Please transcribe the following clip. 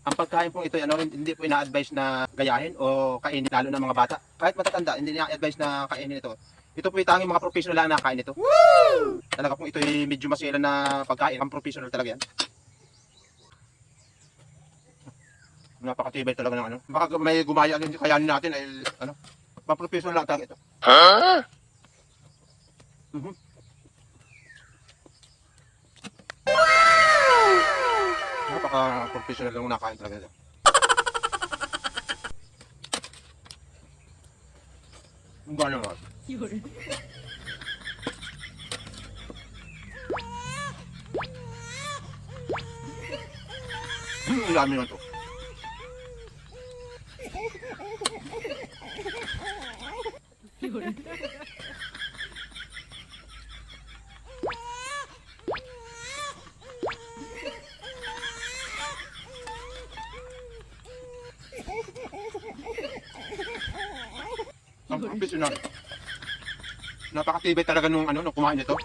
Ang pagkain pong ito, hindi po ina-advise na gayahin o kainin, lalo na mga bata. Kahit matatanda, hindi ina-advise na kainin ito. Ito po yung tanging mga professional lang na kain ito. Woo! Talaga pong ito ay medyo masilan na pagkain. Ang professional talaga yan. Napakatibay talaga ng ano. Baka may gumaya din kayanin natin ay pang professional lang talaga ito. Huh? Napaka-professional lang nakain talaga ito. Ang gano'n nga. Ang dami na ito. Ang professional. Napakatibay talaga nung kumain nito.